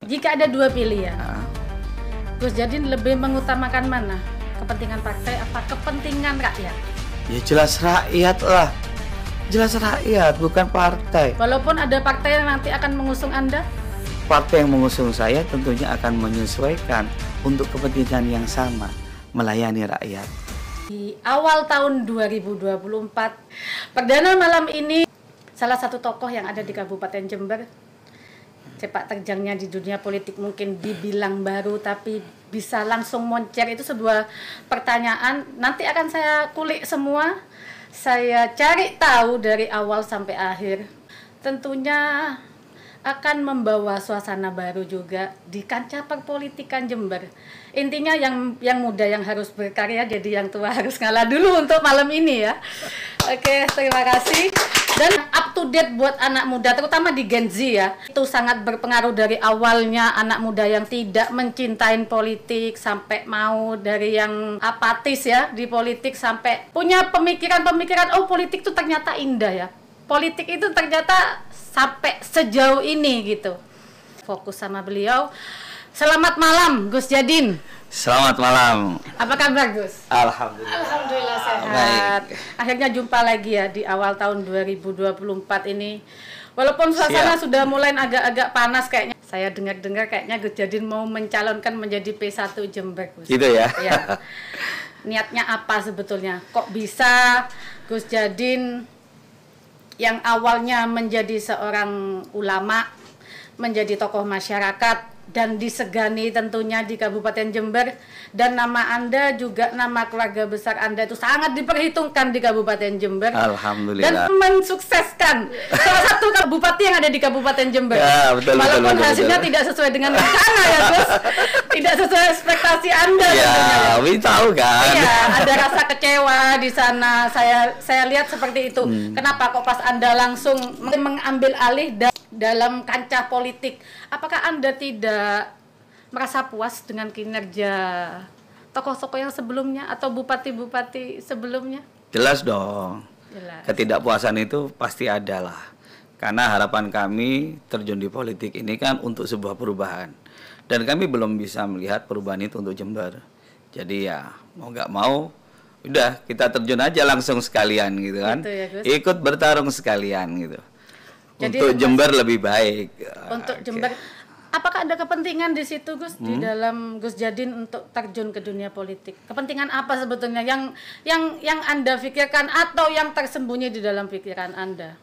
Jika ada dua pilihan, Nah, Gus Jadin lebih mengutamakan mana? Kepentingan partai apa kepentingan rakyat? ya jelas rakyat lah. Jelas rakyat, bukan partai. Walaupun ada partai yang nanti akan mengusung Anda, Partai yang mengusung saya tentunya akan menyesuaikan untuk kepentingan yang sama, melayani rakyat. di awal tahun 2024, perdana malam ini salah satu tokoh yang ada di Kabupaten Jember, sepak terjangnya di dunia politik mungkin dibilang baru tapi bisa langsung moncer, itu sebuah pertanyaan. Nanti akan saya kulik semua, saya cari tahu dari awal sampai akhir. Tentunya akan membawa suasana baru juga di kancah perpolitikan Jember. Intinya yang muda yang harus berkarya, jadi yang tua harus ngalah dulu untuk malam ini ya. Oke, terima kasih. Dan up to date buat anak muda, terutama di Gen Z ya. Itu sangat berpengaruh dari awalnya anak muda yang tidak mencintai politik, sampai mau dari yang apatis ya di politik, sampai punya pemikiran-pemikiran, oh politik itu ternyata indah ya. Politik itu ternyata sampai sejauh ini gitu. Fokus sama beliau. Selamat malam Gus Jadin. Selamat malam. Apa kabar Gus? Alhamdulillah. Alhamdulillah sehat. Baik. Akhirnya jumpa lagi ya di awal tahun 2024 ini. Walaupun suasana sudah mulai agak-agak panas kayaknya. Saya dengar-dengar kayaknya Gus Jadin mau mencalonkan menjadi P1 Jember Gus. Gitu ya. Ya. Niatnya apa sebetulnya? Kok bisa Gus Jadin yang awalnya menjadi seorang ulama, menjadi tokoh masyarakat, dan disegani tentunya di Kabupaten Jember, dan nama Anda juga nama keluarga besar Anda itu sangat diperhitungkan di Kabupaten Jember. Alhamdulillah. Dan mensukseskan salah satu bupati yang ada di Kabupaten Jember. Ya, betul, Walaupun betul, hasilnya betul. tidak sesuai dengan rencana ya Gus, tidak sesuai ekspektasi Anda. Ya, tentunya. Win tahu kan. Iya, ada rasa kecewa di sana. Saya lihat seperti itu. Kenapa kok pas Anda langsung mengambil alih dalam kancah politik? Apakah Anda tidak merasa puas dengan kinerja tokoh-tokoh yang sebelumnya atau bupati-bupati sebelumnya? Jelas dong. Jelas. Ketidakpuasan itu pasti ada lah. Karena harapan kami terjun di politik ini kan untuk sebuah perubahan. Dan kami belum bisa melihat perubahan itu untuk Jember. Jadi ya mau nggak mau, udah kita terjun aja langsung sekalian gitu kan. Gitu ya, Gus. Ikut bertarung sekalian gitu. Jadi Untuk Jember lebih baik. Untuk Oke. Jember, apakah ada kepentingan di situ Gus, di dalam Gus Jadin untuk terjun ke dunia politik? Kepentingan apa sebetulnya yang Anda pikirkan atau yang tersembunyi di dalam pikiran Anda?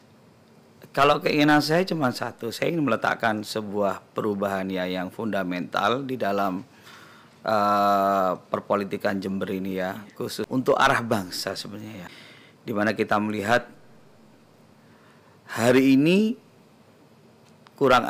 Kalau keinginan saya cuma satu, saya ingin meletakkan sebuah perubahan ya yang fundamental di dalam perpolitikan Jember ini ya, khusus untuk arah bangsa sebenarnya ya. Dimana kita melihat hari ini kurang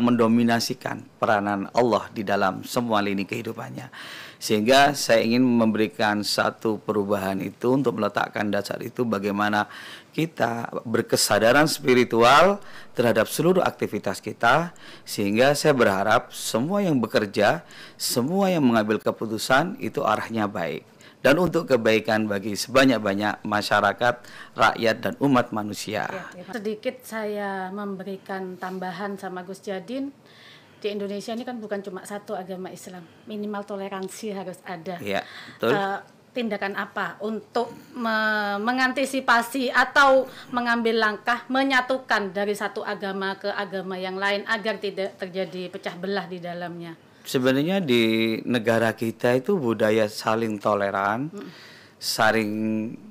mendominasikan peranan Allah di dalam semua lini kehidupannya. Sehingga saya ingin memberikan satu perubahan itu untuk meletakkan dasar itu bagaimana kita berkesadaran spiritual terhadap seluruh aktivitas kita, sehingga saya berharap semua yang bekerja, semua yang mengambil keputusan itu arahnya baik dan untuk kebaikan bagi sebanyak-banyak masyarakat, rakyat dan umat manusia. Sedikit saya memberikan tambahan sama Gus Jadin. Di Indonesia ini kan bukan cuma satu agama Islam, minimal toleransi harus ada. Iya, betul. Tindakan apa untuk mengantisipasi atau mengambil langkah menyatukan dari satu agama ke agama yang lain agar tidak terjadi pecah belah di dalamnya? Sebenarnya di negara kita itu budaya saling toleran, saling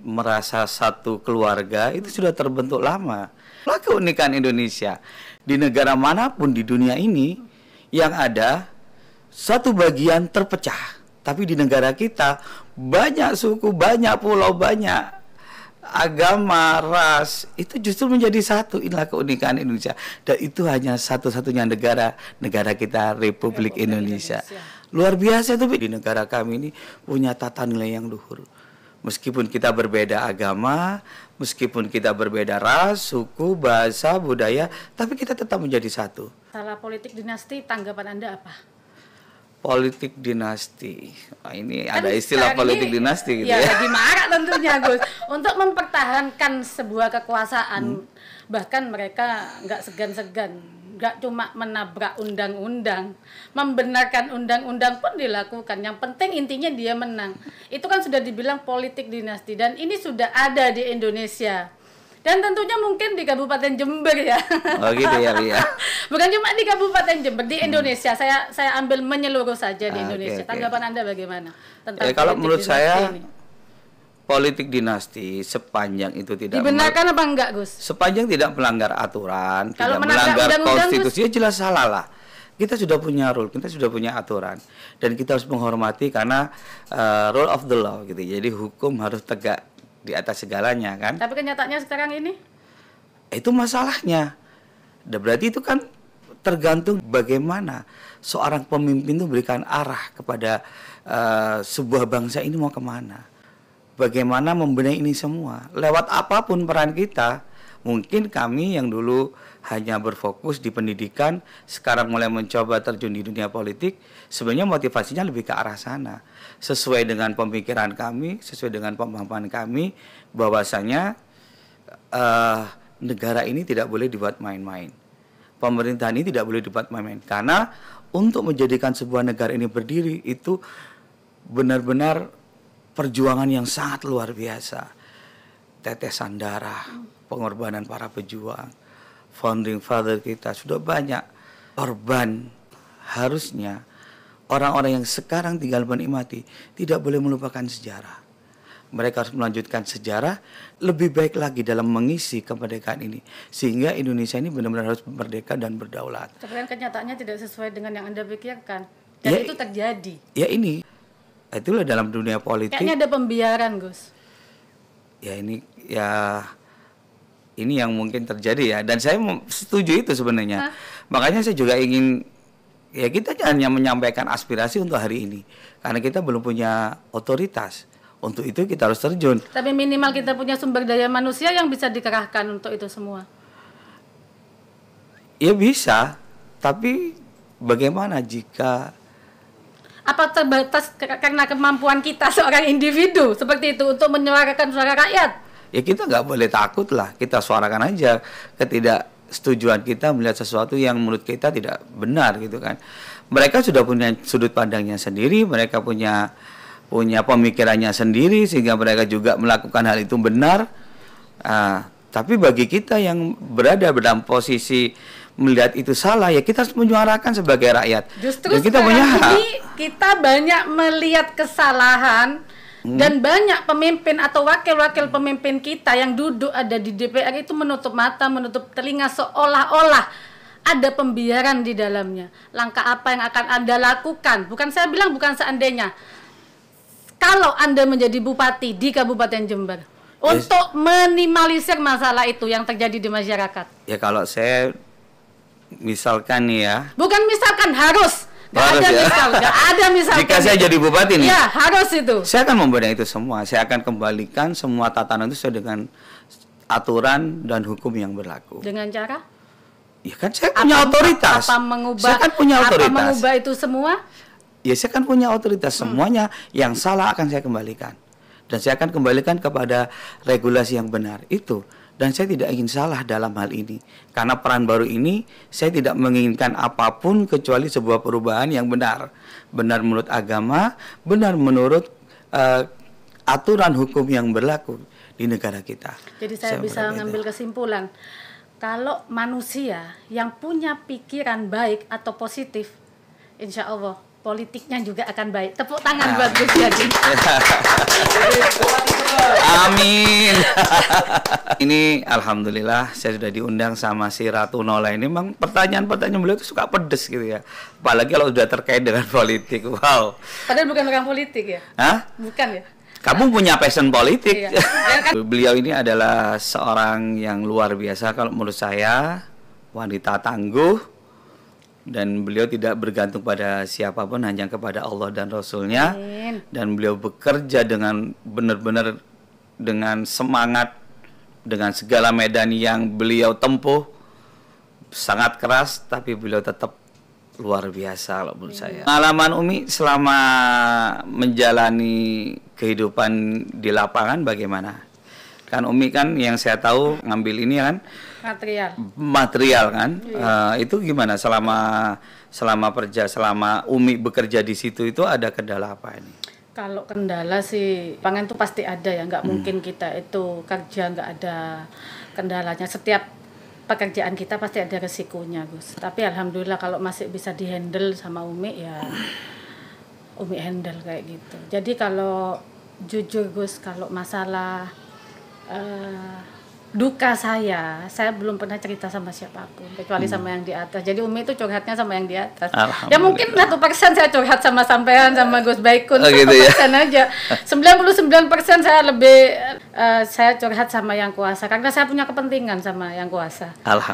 merasa satu keluarga itu sudah terbentuk lama. Itulah keunikan Indonesia. Di negara manapun di dunia ini yang ada satu bagian terpecah. Tapi di negara kita banyak suku, banyak pulau, banyak agama, ras, itu justru menjadi satu. Inilah keunikan Indonesia. Dan itu hanya satu-satunya negara kita, Republik Indonesia. Luar biasa itu di negara kami ini punya tata nilai yang luhur. Meskipun kita berbeda agama, meskipun kita berbeda ras, suku, bahasa, budaya, tapi kita tetap menjadi satu. Salah politik dinasti, tanggapan Anda apa? Politik dinasti. Wah, ini Kan ada istilah sekarang politik ini, dinasti gitu ya. ya. Lagi marak tentunya Gus. Untuk mempertahankan sebuah kekuasaan, bahkan mereka nggak segan-segan nggak cuma menabrak undang-undang, membenarkan undang-undang pun dilakukan. Yang penting intinya dia menang. Itu kan sudah dibilang politik dinasti, dan ini sudah ada di Indonesia. Dan tentunya mungkin di Kabupaten Jember ya. Oh gitu ya, Lia. Bukan cuma di Kabupaten Jember, di Indonesia. Saya ambil menyeluruh saja di Indonesia. Oke. Tanggapan Anda bagaimana tentang Kalau politik menurut dinasti saya ini? politik dinasti sepanjang itu tidak Dibenarkan apa enggak, Gus? sepanjang tidak melanggar aturan, Kalau tidak menabrak melanggar undang-undang, konstitusi, ya jelas salah lah. Kita sudah punya rule, kita sudah punya aturan, dan kita harus menghormati karena rule of the law gitu. Jadi hukum harus tegak di atas segalanya kan. Tapi kenyataannya sekarang ini Itu masalahnya. Dan berarti itu kan tergantung bagaimana seorang pemimpin itu berikan arah kepada sebuah bangsa ini mau kemana. Bagaimana membenahi ini semua. Lewat apapun peran kita. Mungkin kami yang dulu hanya berfokus di pendidikan, sekarang mulai mencoba terjun di dunia politik, sebenarnya motivasinya lebih ke arah sana. Sesuai dengan pemikiran kami, sesuai dengan pemahaman kami, bahwasanya negara ini tidak boleh dibuat main-main. Pemerintahan ini tidak boleh dibuat main-main. Karena untuk menjadikan sebuah negara ini berdiri, itu benar-benar perjuangan yang sangat luar biasa. Tetesan darah, pengorbanan para pejuang, founding father kita, sudah banyak korban. Harusnya orang-orang yang sekarang tinggal menikmati tidak boleh melupakan sejarah. Mereka harus melanjutkan sejarah, lebih baik lagi dalam mengisi kemerdekaan ini, sehingga Indonesia ini benar-benar harus merdeka dan berdaulat. tapi kan kenyataannya tidak sesuai dengan yang Anda pikirkan. Dan Ya, itu terjadi. Ya ini, itulah dalam dunia politik. Kayaknya ada pembiaran, Gus. Ya ini yang mungkin terjadi ya, dan saya setuju itu sebenarnya. Makanya saya juga ingin, ya kita hanya menyampaikan aspirasi untuk hari ini, karena kita belum punya otoritas. Untuk itu kita harus terjun. Tapi minimal kita punya sumber daya manusia yang bisa dikerahkan untuk itu semua. Ya bisa, tapi bagaimana jika Apa terbatas karena kemampuan kita seorang individu seperti itu untuk menyuarakan suara rakyat? ya kita nggak boleh takut lah, kita suarakan aja ketidaksetujuan kita melihat sesuatu yang menurut kita tidak benar gitu kan. Mereka sudah punya sudut pandangnya sendiri, mereka punya pemikirannya sendiri, sehingga mereka juga melakukan hal itu benar. Tapi bagi kita yang berada dalam posisi melihat itu salah, ya kita harus menyuarakan sebagai rakyat. Justru dan kita sekarang punya hak. ini kita banyak melihat kesalahan dan banyak pemimpin atau wakil-wakil pemimpin kita yang duduk ada di DPR itu menutup mata, menutup telinga, seolah-olah ada pembiaran di dalamnya. Langkah apa yang akan Anda lakukan? Bukan saya bilang bukan seandainya. Kalau Anda menjadi bupati di Kabupaten Jember, untuk minimalisir masalah itu yang terjadi di masyarakat. Ya kalau saya misalkan nih ya. Bukan misalkan, harus. Gak Harus ada ya? gak ada misalkan. Jika saya jadi bupati nih. Ya, harus itu. Saya akan membenahi itu semua. Saya akan kembalikan semua tatanan itu sesuai dengan aturan dan hukum yang berlaku. Dengan cara? Ya kan saya punya otoritas. Saya kan punya otoritas. Apa mengubah itu semua? Ya saya kan punya otoritas, semuanya yang salah akan saya kembalikan. Dan saya akan kembalikan kepada regulasi yang benar itu. Dan saya tidak ingin salah dalam hal ini. Karena peran baru ini, saya tidak menginginkan apapun kecuali sebuah perubahan yang benar. Benar menurut agama, benar menurut aturan hukum yang berlaku di negara kita. Jadi saya bisa mengambil kesimpulan, kalau manusia yang punya pikiran baik atau positif, insya Allah politiknya juga akan baik. Tepuk tangan buat Gus Yadi. Amin. Ini alhamdulillah saya sudah diundang sama si Ratu Nola ini. Memang pertanyaan-pertanyaan beliau itu suka pedes gitu ya. Apalagi kalau sudah terkait dengan politik. Wow. Padahal bukan orang politik ya? Hah? Bukan ya? Kamu punya passion politik. Iya. Ya kan? Beliau ini adalah seorang yang luar biasa kalau menurut saya, wanita tangguh. Dan beliau tidak bergantung pada siapapun, hanya kepada Allah dan Rasulnya. Amin. Dan beliau bekerja dengan benar-benar dengan semangat, dengan segala medan yang beliau tempuh, sangat keras, tapi beliau tetap luar biasa kalau menurut saya. Pengalaman Umi selama menjalani kehidupan di lapangan bagaimana? Kan Umi kan yang saya tahu ngambil ini kan material kan. Itu gimana selama Umi bekerja di situ itu ada kendala apa ini? Kalau kendala sih pangan tuh pasti ada ya, nggak mungkin kita itu kerja nggak ada kendalanya. Setiap pekerjaan kita pasti ada resikonya, Gus. Tapi alhamdulillah kalau masih bisa dihandle sama Umi ya Umi handle kayak gitu. Jadi kalau jujur Gus, kalau masalah duka saya belum pernah cerita sama siapapun kecuali sama yang di atas. Jadi Umi itu curhatnya sama yang di atas. Ya mungkin 1% saya curhat sama sampean sama Gus Baikun, 1% gitu ya? Aja. 99% saya lebih saya curhat sama yang kuasa karena saya punya kepentingan sama yang kuasa.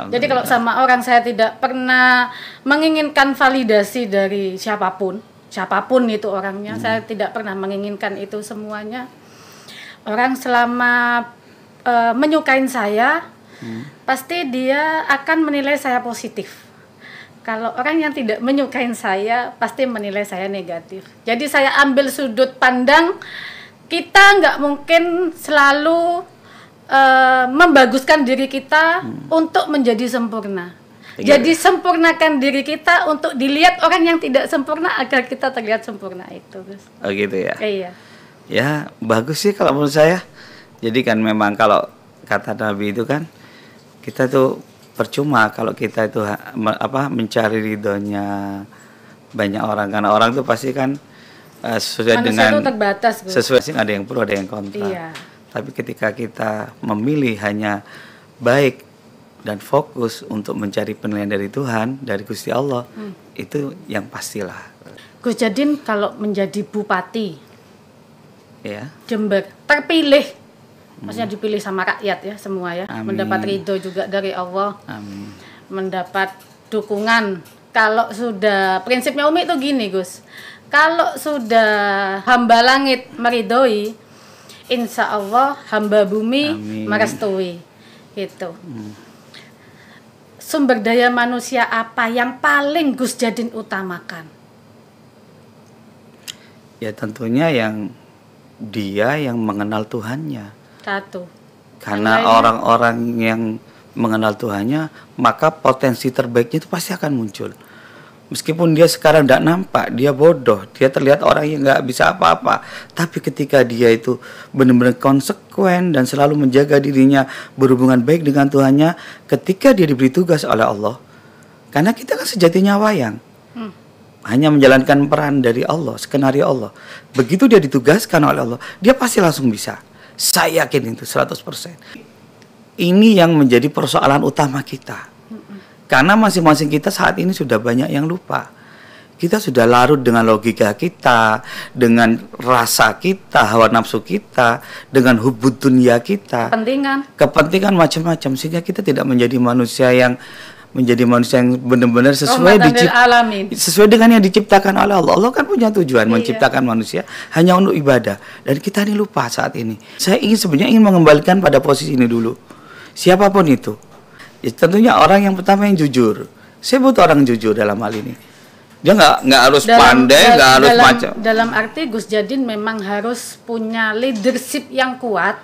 Jadi kalau sama orang saya tidak pernah menginginkan validasi dari siapapun itu orangnya. Saya tidak pernah menginginkan itu semuanya. Orang selama menyukain saya, pasti dia akan menilai saya positif. Kalau orang yang tidak menyukain saya, pasti menilai saya negatif. Jadi saya ambil sudut pandang, kita nggak mungkin selalu membaguskan diri kita untuk menjadi sempurna. Jadi sempurnakan diri kita untuk dilihat orang yang tidak sempurna agar kita terlihat sempurna itu, Gus. Oh gitu ya? Iya. Ya bagus sih kalau menurut saya. Jadi kan memang kalau kata Nabi itu kan kita tuh percuma kalau kita itu mencari ridhonya banyak orang, karena orang tuh pasti kan sesuai manusia dengan itu terbatas, sesuai sih, ada yang pro ada yang kontra. Iya. Tapi ketika kita memilih hanya baik dan fokus untuk mencari penilaian dari Tuhan, dari Gusti Allah, itu yang pastilah. Gus Jadin kalau menjadi bupati ya Jember terpilih, maksudnya dipilih sama rakyat ya semua ya. Amin. Mendapat ridho juga dari Allah. Amin. Mendapat dukungan. Kalau sudah prinsipnya Umi itu gini Gus, kalau sudah hamba langit meridhoi, insya Allah hamba bumi merestui gitu. Sumber daya manusia apa yang paling Gus Jadin utamakan? Ya tentunya dia yang mengenal Tuhannya. Satu. Karena orang-orang yang mengenal Tuhannya, maka potensi terbaiknya itu pasti akan muncul. Meskipun dia sekarang tidak nampak, dia bodoh, dia terlihat orang yang nggak bisa apa-apa. Tapi ketika dia itu benar-benar konsekuen dan selalu menjaga dirinya berhubungan baik dengan Tuhannya, ketika dia diberi tugas oleh Allah, karena kita kan sejatinya wayang, hanya menjalankan peran dari Allah, skenario Allah. Begitu dia ditugaskan oleh Allah, dia pasti langsung bisa. Saya yakin itu 100%. Ini yang menjadi persoalan utama kita. Karena masing-masing kita saat ini sudah banyak yang lupa. Kita sudah larut dengan logika kita, dengan rasa kita, hawa nafsu kita, dengan hubud dunia kita. Kepentingan macam-macam, sehingga kita tidak menjadi manusia yang benar-benar sesuai dengan yang diciptakan oleh Allah. Allah kan punya tujuan menciptakan manusia hanya untuk ibadah, dan kita ini lupa saat ini. Saya sebenarnya ingin mengembalikan pada posisi ini dulu. Siapapun itu, ya, tentunya orang yang pertama yang jujur. Saya butuh orang jujur dalam hal ini. Dia nggak harus pandai, nggak harus macam. Dalam arti Gus Jadin memang harus punya leadership yang kuat.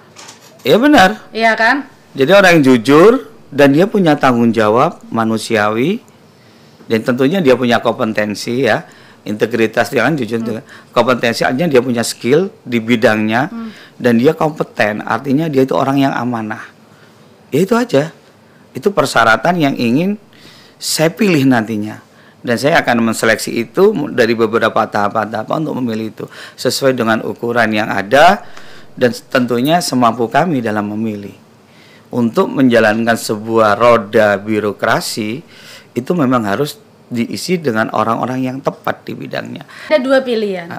Iya benar. Iya kan? Jadi orang yang jujur dan dia punya tanggung jawab manusiawi, dan tentunya dia punya kompetensi ya, integritas, dia kan jujur. Kompetensi artinya dia punya skill di bidangnya, dan dia kompeten, artinya dia itu orang yang amanah. Ya itu aja. Itu persyaratan yang ingin saya pilih nantinya, dan saya akan menseleksi itu dari beberapa tahapan-tahapan untuk memilih itu sesuai dengan ukuran yang ada, dan tentunya semampu kami dalam memilih. Untuk menjalankan sebuah roda birokrasi itu memang harus diisi dengan orang-orang yang tepat di bidangnya. Ada dua pilihan.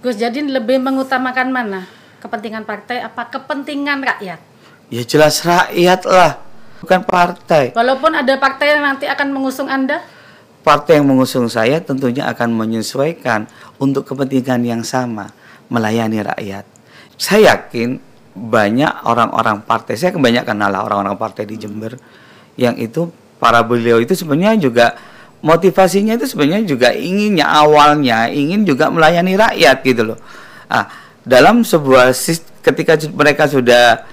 Gus Jadin lebih mengutamakan mana? Kepentingan partai apa kepentingan rakyat? Ya jelas rakyat lah, bukan partai. Walaupun ada partai yang nanti akan mengusung Anda? Partai yang mengusung saya tentunya akan menyesuaikan untuk kepentingan yang sama, melayani rakyat. Saya yakin banyak orang-orang partai, saya kebanyakan kenal orang-orang partai di Jember yang itu, para beliau itu sebenarnya juga motivasinya itu sebenarnya juga ingin juga melayani rakyat gitu loh. Dalam sebuah ketika mereka sudah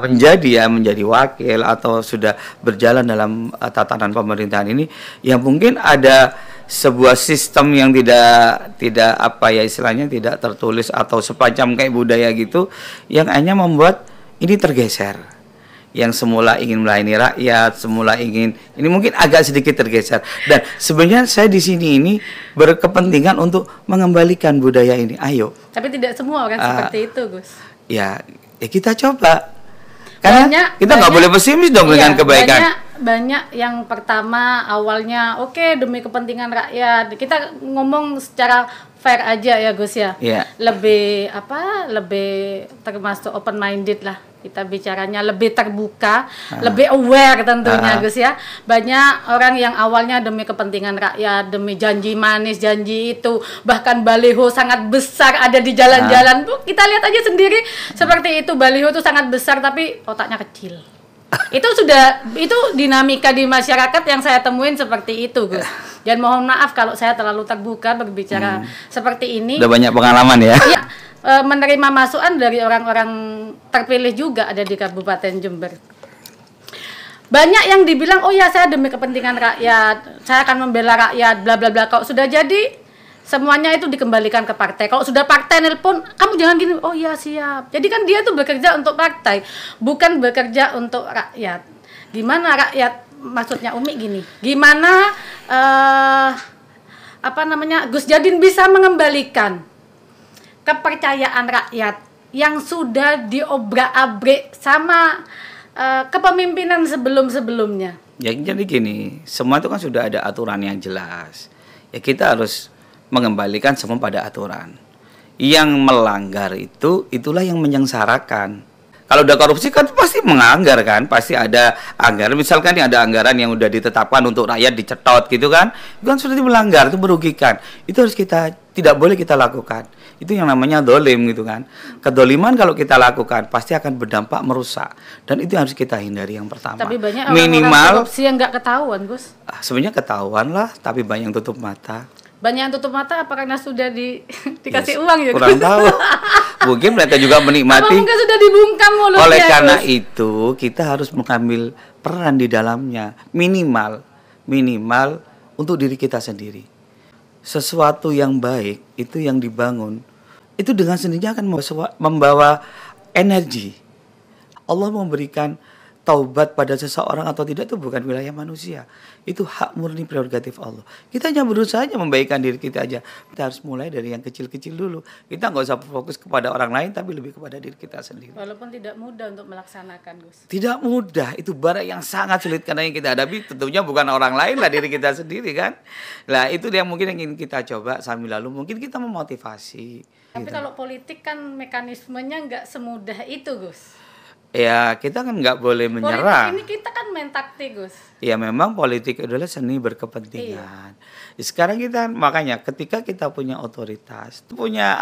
menjadi wakil atau sudah berjalan dalam tatanan pemerintahan ini, ya mungkin ada sebuah sistem yang tidak apa ya istilahnya tidak tertulis atau semacam kayak budaya gitu yang hanya membuat ini tergeser. Yang semula ingin melayani rakyat, semula ingin ini mungkin agak sedikit tergeser. Dan sebenarnya saya di sini ini berkepentingan untuk mengembalikan budaya ini. Ayo. Tapi tidak semua orang seperti itu, Gus. Ya kita coba. Karena kita nggak boleh pesimis dong dengan kebaikan. Banyak yang pertama awalnya oke, demi kepentingan rakyat. Kita ngomong secara fair aja ya, Gus ya. Lebih termasuk open minded lah. Kita bicaranya lebih terbuka, lebih aware tentunya, Gus ya. Banyak orang yang awalnya demi kepentingan rakyat, demi janji manis, janji itu, bahkan baliho sangat besar ada di jalan-jalan. Bu, kita lihat aja sendiri seperti itu, baliho itu sangat besar tapi otaknya kecil. Itu dinamika di masyarakat yang saya temuin seperti itu, Gus. Dan mohon maaf kalau saya terlalu terbuka berbicara seperti ini. Udah banyak pengalaman ya. Iya. Menerima masukan dari orang-orang terpilih juga ada di Kabupaten Jember. Banyak yang dibilang, oh ya saya demi kepentingan rakyat, saya akan membela rakyat, bla bla bla. Kalau sudah jadi, semuanya itu dikembalikan ke partai. Kalau sudah partai nelpon, kamu jangan gini, oh ya siap. Jadi kan dia tuh bekerja untuk partai, bukan bekerja untuk rakyat. Gimana rakyat? Maksudnya Umi gini, gimana Gus Jadin bisa mengembalikan kepercayaan rakyat yang sudah diobrak-abrik sama kepemimpinan sebelum-sebelumnya. Ya jadi gini, semua itu kan sudah ada aturan yang jelas. Ya kita harus mengembalikan semua pada aturan. Yang melanggar itulah yang menyengsarakan. Kalau udah korupsi kan pasti menganggar kan, pasti ada anggaran. Misalkan ada anggaran yang udah ditetapkan untuk rakyat dicetot gitu kan, itu kan sudah melanggar, itu merugikan. Itu harus tidak boleh kita lakukan. Itu yang namanya dolim gitu kan. Kedoliman kalau kita lakukan pasti akan berdampak merusak. Dan itu harus kita hindari yang pertama. Tapi banyak orang korupsi yang nggak ketahuan, Gus. Sebenarnya ketahuan lah, tapi banyak yang tutup mata. Banyak yang tutup mata apa karena sudah dikasih uang ya? Kurang tahu. Mungkin mereka juga menikmati. Apa mungkin sudah dibungkam mulutnya? Oleh karena itu kita harus mengambil peran di dalamnya. Minimal untuk diri kita sendiri. Sesuatu yang baik itu yang dibangun itu dengan sendirinya akan membawa energi. Allah memberikan taubat pada seseorang atau tidak itu bukan wilayah manusia. Itu hak murni prerogatif Allah. Kita hanya berusaha aja membaikkan diri kita aja. Kita harus mulai dari yang kecil-kecil dulu. Kita nggak usah fokus kepada orang lain tapi lebih kepada diri kita sendiri. Walaupun tidak mudah untuk melaksanakan, Gus. Tidak mudah, itu bara yang sangat sulit karena yang kita hadapi tentunya bukan orang lain lah, diri kita sendiri kan. Nah itu yang mungkin yang ingin kita coba sambil lalu mungkin kita memotivasi. Tapi kalau politik kan mekanismenya nggak semudah itu, Gus. Ya kita kan nggak boleh menyerah. Politik ini kita kan main taktik, Gus. Ya memang politik adalah seni berkepentingan. Sekarang kita makanya ketika kita punya otoritas, punya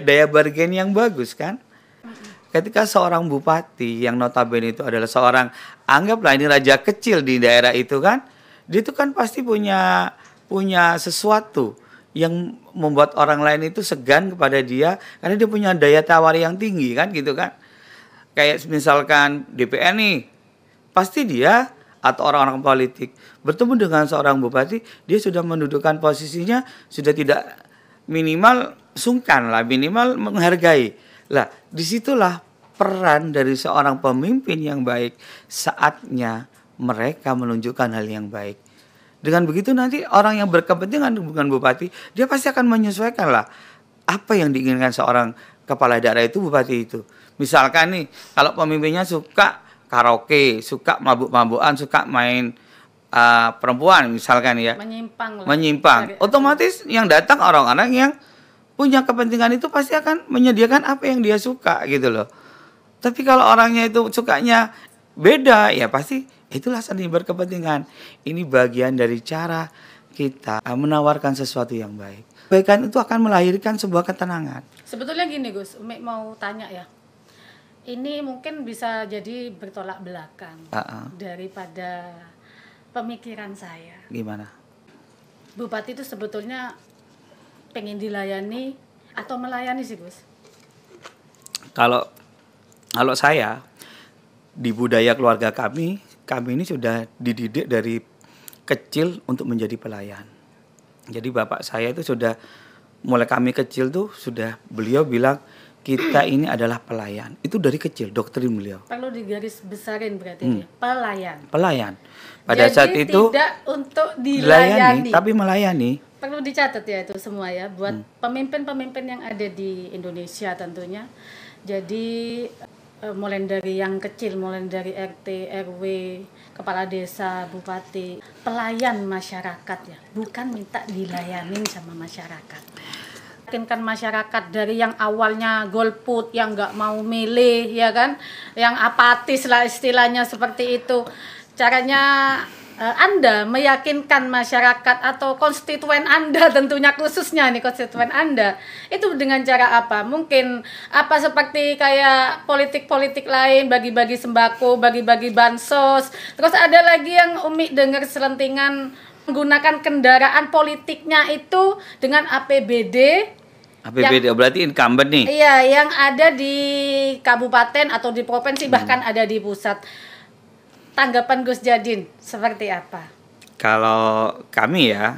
daya bargain yang bagus kan. Ketika seorang bupati yang notabene itu adalah seorang anggaplah ini raja kecil di daerah itu kan, dia itu kan pasti punya sesuatu yang membuat orang lain itu segan kepada dia karena dia punya daya tawar yang tinggi kan gitu kan. Kayak misalkan DPR nih, pasti dia atau orang-orang politik bertemu dengan seorang bupati, dia sudah mendudukan posisinya, sudah tidak minimal sungkan lah, minimal menghargai. Lah, disitulah peran dari seorang pemimpin yang baik, saatnya mereka menunjukkan hal yang baik. Dengan begitu nanti orang yang berkepentingan dengan bupati, dia pasti akan menyesuaikan lah apa yang diinginkan seorang kepala daerah itu, bupati itu. Misalkan nih, kalau pemimpinnya suka karaoke, suka mabuk-mabukan, suka main perempuan misalkan ya. Menyimpang. Otomatis yang datang orang-orang yang punya kepentingan itu pasti akan menyediakan apa yang dia suka gitu loh. Tapi kalau orangnya itu sukanya beda, ya pasti itulah seni berkepentingan. Ini bagian dari cara kita menawarkan sesuatu yang baik. Kebaikan itu akan melahirkan sebuah ketenangan. Sebetulnya gini Gus, Umi mau tanya ya. Ini mungkin bisa jadi bertolak belakang daripada pemikiran saya. Gimana? Bupati itu sebetulnya pengen dilayani atau melayani sih Gus? Kalau Kalau saya di budaya keluarga kami ini sudah dididik dari kecil untuk menjadi pelayan. Jadi bapak saya itu sudah mulai kami kecil tuh sudah beliau bilang kita ini adalah pelayan. Itu dari kecil doktrin beliau. Perlu digaris besarin berarti dia, pelayan. Pelayan. Pada Jadi saat itu tidak untuk dilayani, tapi melayani. Perlu dicatat ya itu semua ya buat pemimpin-pemimpin yang ada di Indonesia tentunya. Jadi mulai dari yang kecil, mulai dari RT, RW, kepala desa, bupati, pelayan masyarakat ya, bukan minta dilayanin sama masyarakat. Yakinkan masyarakat dari yang awalnya golput, yang nggak mau milih, ya kan, yang apatis lah istilahnya seperti itu. Caranya Anda meyakinkan masyarakat atau konstituen Anda, tentunya khususnya nih konstituen Anda, itu dengan cara apa? Mungkin apa seperti kayak politik-politik lain, bagi-bagi sembako, bagi-bagi bansos. Terus ada lagi yang Umi dengar selentingan menggunakan kendaraan politiknya itu dengan APBD. APBD berarti incumbent nih. Iya, yang ada di kabupaten atau di provinsi, bahkan ada di pusat. Tanggapan Gus Jadin seperti apa? Kalau kami ya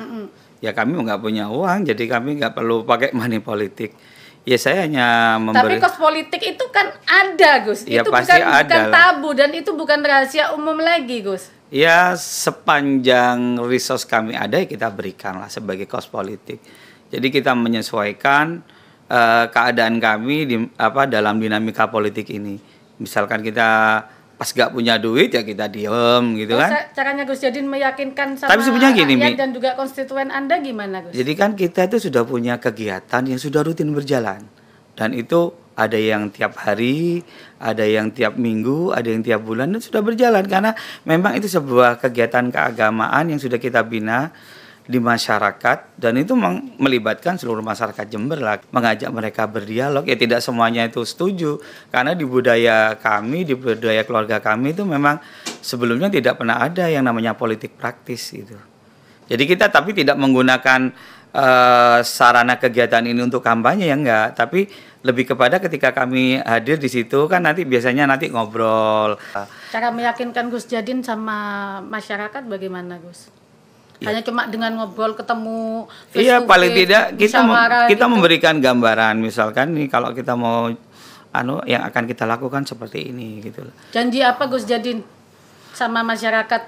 kami nggak punya uang, jadi kami nggak perlu pakai money politik. Ya saya hanya memberi. Tapi kos politik itu kan ada, Gus. Ya, itu pasti bukan tabu dan itu bukan rahasia umum lagi, Gus. Ya sepanjang resource kami ada, ya kita berikan lah sebagai kos politik. Jadi kita menyesuaikan keadaan kami dalam dinamika politik ini. Misalkan kita pas gak punya duit ya kita diem gitu kan. Caranya Gus Jadin meyakinkan sama tapi sebenarnya gini, rakyat dan juga konstituen Anda gimana, Gus? Jadi kan kita itu sudah punya kegiatan yang sudah rutin berjalan. Dan itu ada yang tiap hari, ada yang tiap minggu, ada yang tiap bulan, dan sudah berjalan. Karena memang itu sebuah kegiatan keagamaan yang sudah kita bina di masyarakat, dan itu melibatkan seluruh masyarakat Jember lah, mengajak mereka berdialog. Ya tidak semuanya itu setuju, karena di budaya kami, di budaya keluarga kami itu memang sebelumnya tidak pernah ada yang namanya politik praktis gitu. Jadi kita tapi tidak menggunakan sarana kegiatan ini untuk kampanye ya enggak, tapi lebih kepada ketika kami hadir di situ kan nanti biasanya ngobrol. Cara meyakinkan Gus Jadin sama masyarakat bagaimana, Gus? Hanya cuma dengan ngobrol, ketemu, iya paling tidak kita gitu. Memberikan gambaran, misalkan nih kalau kita mau yang akan kita lakukan seperti ini gitu. Janji apa Gus Jadin sama masyarakat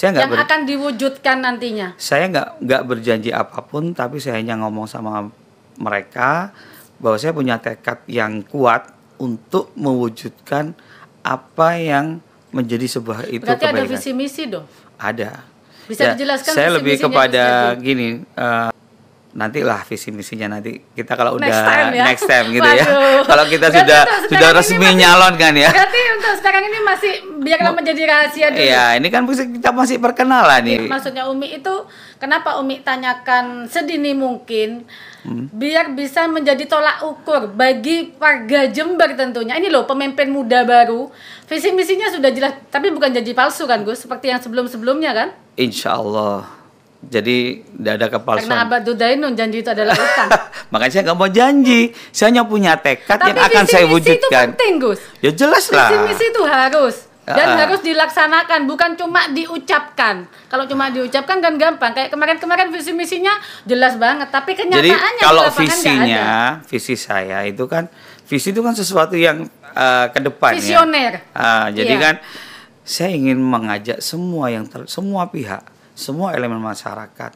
yang akan diwujudkan nantinya? Saya nggak berjanji apapun, tapi saya hanya ngomong sama mereka bahwa saya punya tekad yang kuat untuk mewujudkan apa yang menjadi sebuah itu berarti kebaikan. Ada visi misi dong? Ada. Bisa dijelaskan saya lebih kepada gini, nantilah visi misinya nanti kita kalau udah next time gitu. Waduh. Ya kalau kita sudah resmi nyalon kan ya. Berarti untuk sekarang ini masih biarlah menjadi rahasia dulu. Iya, ini kan kita masih perkenalan nih. Maksudnya Umi itu kenapa Umi tanyakan sedini mungkin biar bisa menjadi tolak ukur bagi warga Jember tentunya. Ini loh pemimpin muda baru, visi misinya sudah jelas, tapi bukan janji palsu kan Gus, seperti yang sebelum-sebelumnya kan? Insya Allah. Jadi tidak ada kepalsuan. Karena Abad Dudainun janji itu adalah utang. Makanya saya nggak mau janji. Saya hanya punya tekad tapi yang akan saya wujudkan. Tapi visi misi itu penting, Gus. Ya jelas lah. Visi misi itu harus. Dan harus dilaksanakan, bukan cuma diucapkan. Kalau cuma diucapkan kan gampang. Kayak kemarin-kemarin visi misinya jelas banget. Tapi kenyataannya jadi kalau visinya, visi saya itu kan, visi itu kan sesuatu yang ke depan. Visioner. Ya. Jadi kan saya ingin mengajak semua pihak, semua elemen masyarakat,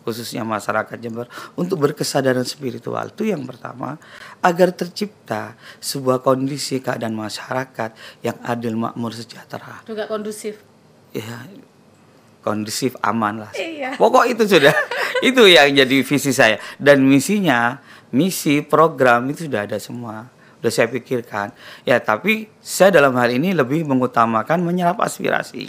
khususnya masyarakat Jember, untuk berkesadaran spiritual. Itu yang pertama, agar tercipta sebuah kondisi keadaan masyarakat yang adil, makmur, sejahtera. Juga kondusif. Ya, kondusif, aman lah. Iya. Pokok itu sudah, itu yang jadi visi saya. Dan misinya, misi, program itu sudah ada semua. Sudah saya pikirkan. Ya, tapi saya dalam hal ini lebih mengutamakan menyerap aspirasi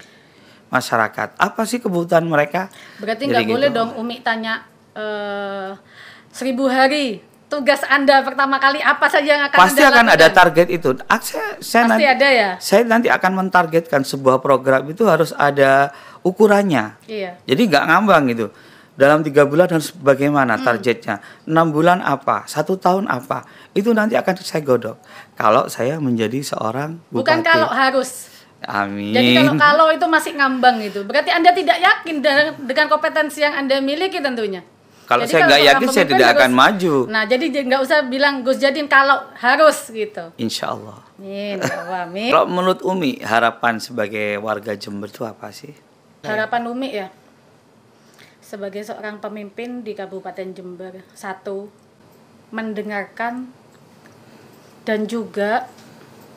masyarakat. Apa sih kebutuhan mereka? Berarti nggak boleh dong Umi tanya 1000 hari tugas Anda pertama kali apa saja yang akan pasti Anda akan lakukan? Ada target itu. Pasti ada ya. Saya nanti akan mentargetkan sebuah program itu harus ada ukurannya. Iya. Jadi nggak ngambang gitu. dalam 3 bulan harus bagaimana targetnya, 6 bulan apa, 1 tahun apa, itu nanti akan saya godok. Kalau saya menjadi seorang bupati. Bukan kalau harus. Amin. Jadi kalau itu masih ngambang itu, berarti Anda tidak yakin dengan kompetensi yang Anda miliki tentunya. Kalau Jadi saya nggak seorang yakin, saya pemimpin tidak akan harus- maju. Nah, jadi nggak usah bilang Gus Jadin kalau harus gitu. Insya Allah. Amin, ya Allah, amin. Kalau menurut Umi, harapan sebagai warga Jember itu apa sih? Harapan Umi ya, sebagai seorang pemimpin di Kabupaten Jember, satu, mendengarkan dan juga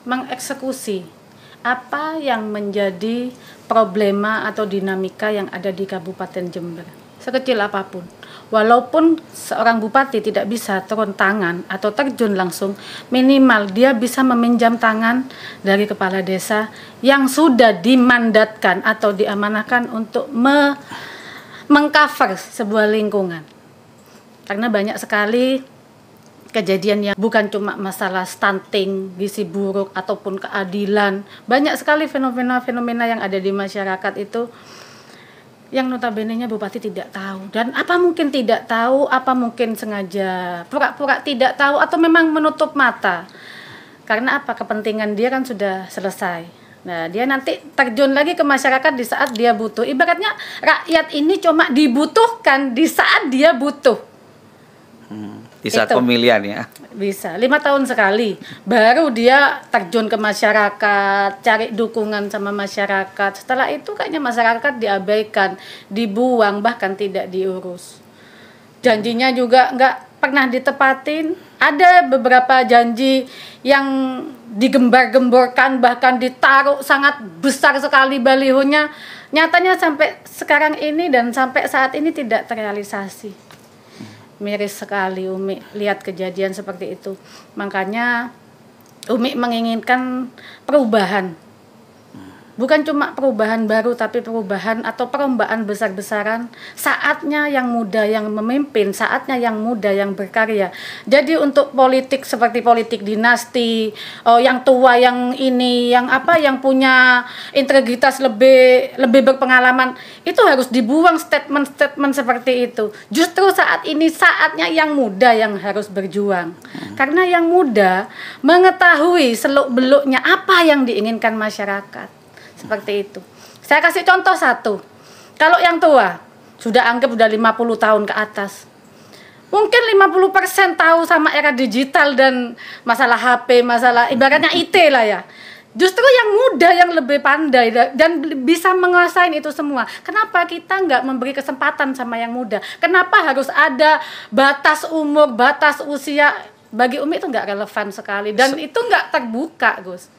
mengeksekusi apa yang menjadi problema atau dinamika yang ada di Kabupaten Jember, sekecil apapun. Walaupun seorang bupati tidak bisa turun tangan atau terjun langsung, minimal dia bisa meminjam tangan dari kepala desa yang sudah dimandatkan atau diamanahkan untuk mengcover sebuah lingkungan. Karena banyak sekali kejadian yang bukan cuma masalah stunting, gizi buruk, ataupun keadilan. Banyak sekali fenomena-fenomena yang ada di masyarakat itu yang notabene-nya bupati tidak tahu. Dan apa mungkin tidak tahu, apa mungkin sengaja pura-pura tidak tahu, atau memang menutup mata. Karena apa? Kepentingan dia kan sudah selesai. Nah, dia nanti terjun lagi ke masyarakat di saat dia butuh. Ibaratnya rakyat ini cuma dibutuhkan di saat dia butuh. Di saat Itu. pemilihan ya. Bisa 5 tahun sekali baru dia terjun ke masyarakat, cari dukungan sama masyarakat. Setelah itu kayaknya masyarakat diabaikan, dibuang, bahkan tidak diurus. Janjinya juga nggak pernah ditepatin. Ada beberapa janji yang digembar-gemborkan, bahkan ditaruh sangat besar sekali balihonya. Nyatanya sampai sekarang ini dan sampai saat ini tidak terrealisasi. Miris sekali Umi lihat kejadian seperti itu. Makanya Umi menginginkan perubahan. Bukan cuma perubahan baru, tapi perubahan atau perlombaan besar-besaran. Saatnya yang muda yang memimpin, saatnya yang muda yang berkarya. Jadi untuk politik seperti politik dinasti, yang tua, yang ini, yang punya integritas lebih berpengalaman, itu harus dibuang statement-statement seperti itu. Justru saat ini saatnya yang muda yang harus berjuang. Karena yang muda mengetahui seluk-beluknya apa yang diinginkan masyarakat. Seperti itu. Saya kasih contoh satu. Kalau yang tua, sudah 50 tahun ke atas. Mungkin 50% tahu sama era digital dan masalah HP, masalah ibaratnya IT lah ya. Justru yang muda yang lebih pandai dan bisa menguasai itu semua. Kenapa kita nggak memberi kesempatan sama yang muda? Kenapa harus ada batas umur, batas usia? Bagi Umi itu nggak relevan sekali. Dan itu nggak terbuka, Gus.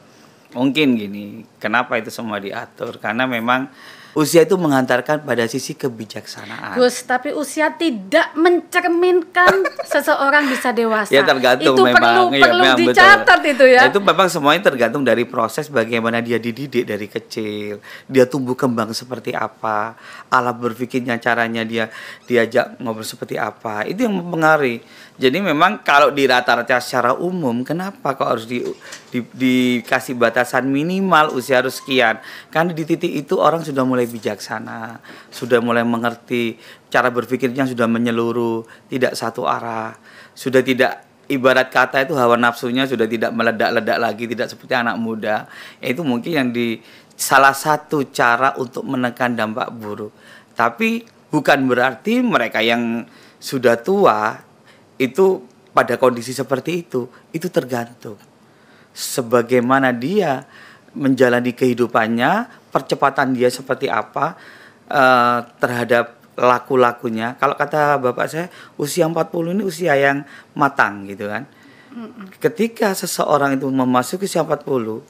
Mungkin gini, kenapa itu semua diatur? Karena memang usia itu menghantarkan pada sisi kebijaksanaan. Gus, tapi usia tidak mencerminkan seseorang bisa dewasa. Ya tergantung itu memang. perlu memang dicatat betul. itu ya. Nah, itu memang semuanya tergantung dari proses bagaimana dia dididik dari kecil, dia tumbuh kembang seperti apa, alat berpikirnya, caranya dia diajak ngobrol seperti apa, itu yang mempengaruhi. Jadi memang kalau di rata-rata secara umum, kenapa kok harus dikasih batasan minimal usia harus sekian? Karena di titik itu orang sudah mulai bijaksana, sudah mulai mengerti, cara berpikirnya sudah menyeluruh, tidak satu arah, sudah tidak, ibarat kata itu hawa nafsunya sudah tidak meledak-ledak lagi, tidak seperti anak muda. Itu mungkin yang salah satu cara untuk menekan dampak buruk. Tapi bukan berarti mereka yang sudah tua itu pada kondisi seperti itu tergantung sebagaimana dia menjalani kehidupannya, percepatan dia seperti apa terhadap laku-lakunya. Kalau kata bapak saya, usia 40 ini usia yang matang gitu kan. Ketika seseorang itu memasuki usia 40,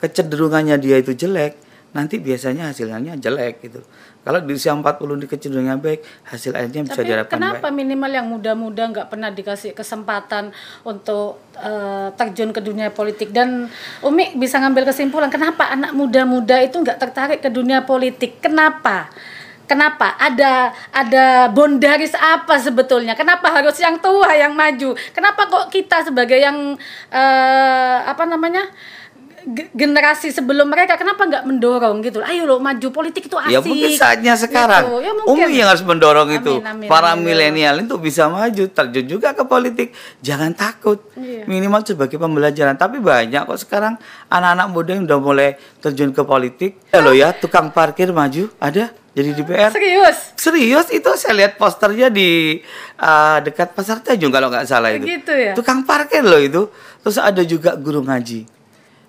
kecenderungannya dia itu jelek, nanti biasanya hasilnya jelek gitu. Kalau di usia 40 di kecenderungannya baik, hasil akhirnya bisa diharapkan baik. Kenapa minimal yang muda-muda nggak pernah dikasih kesempatan untuk terjun ke dunia politik? Dan Umi bisa ngambil kesimpulan, kenapa anak muda-muda itu nggak tertarik ke dunia politik? Kenapa? Kenapa? Ada bondaris apa sebetulnya? Kenapa harus yang tua yang maju? Kenapa kok kita sebagai yang generasi sebelum mereka kenapa nggak mendorong gitu? Ayo lo maju, politik itu asik. Ya mungkin saatnya sekarang gitu. Ya, mungkin. Umi yang harus mendorong Amin, itu. amin, Para amin. milenial itu bisa maju, terjun juga ke politik. Jangan takut. Iya. Minimal sebagai pembelajaran. Tapi banyak kok sekarang anak-anak muda yang udah mulai terjun ke politik. Ya lo ya, tukang parkir maju ada jadi DPR. Serius itu saya lihat posternya di dekat Pasar Tanjung kalau nggak salah itu. Gitu ya? Tukang parkir loh itu. Terus ada juga guru ngaji.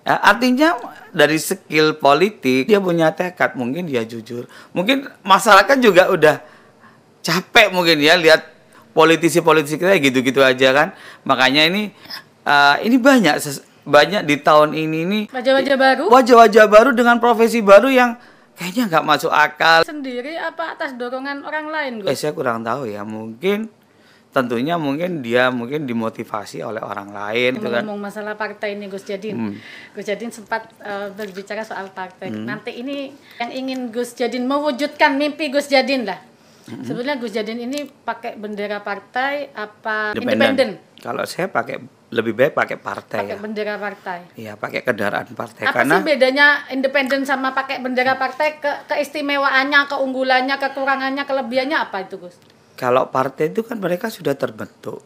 Ya, artinya dari skill politik dia punya tekad, mungkin dia jujur. Mungkin masyarakat juga udah capek mungkin ya lihat politisi-politisi kita gitu-gitu aja kan. Makanya ini banyak di tahun ini nih Wajah-wajah baru. Wajah-wajah baru dengan profesi baru yang kayaknya nggak masuk akal. Sendiri apa atas dorongan orang lain, Gus? Saya kurang tahu ya, tentunya mungkin dia dimotivasi oleh orang lain gitu kan. Ngomong masalah partai ini Gus Jadin. Gus Jadin sempat berbicara soal partai. Nanti ini yang ingin Gus Jadin mewujudkan mimpi Gus Jadin lah. Sebenarnya Gus Jadin ini pakai bendera partai apa independen? Kalau saya lebih baik pakai partai. Pakai bendera partai. Iya, pakai kendaraan partai. Apa karena sih bedanya independen sama pakai bendera partai? Keistimewaannya, keunggulannya, kekurangannya, kelebihannya apa itu, Gus? kalau partai itu kan mereka sudah terbentuk.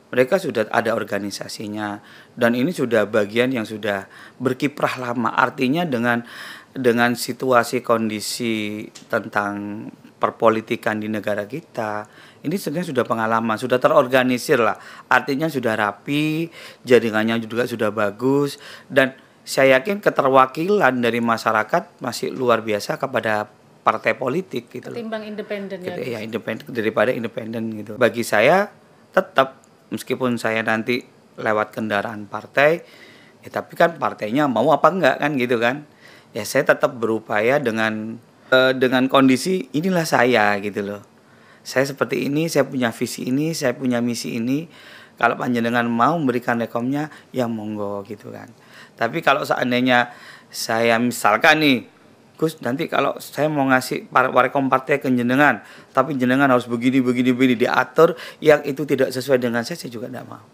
Mereka sudah ada organisasinya dan ini sudah bagian yang sudah berkiprah lama. Artinya dengan situasi kondisi tentang perpolitikan di negara kita, ini sebenarnya sudah pengalaman, sudah terorganisir lah. Artinya sudah rapi, jaringannya juga sudah bagus dan saya yakin keterwakilan dari masyarakat masih luar biasa kepada partai politik gitu. Ketimbang independen ya. Ya independen daripada independen gitu. Bagi saya tetap meskipun saya nanti lewat kendaraan partai, ya tapi kan partainya mau apa enggak kan gitu kan. Ya saya tetap berupaya dengan kondisi inilah saya gitu loh. Saya seperti ini, saya punya visi ini, saya punya misi ini. Kalau panjenengan mau memberikan rekomnya, ya monggo gitu kan. Tapi kalau seandainya saya misalkan nih, Gus, nanti kalau saya mau ngasih rekom partai ke jenengan, tapi jenengan harus begini diatur, yang itu tidak sesuai dengan saya juga tidak mau.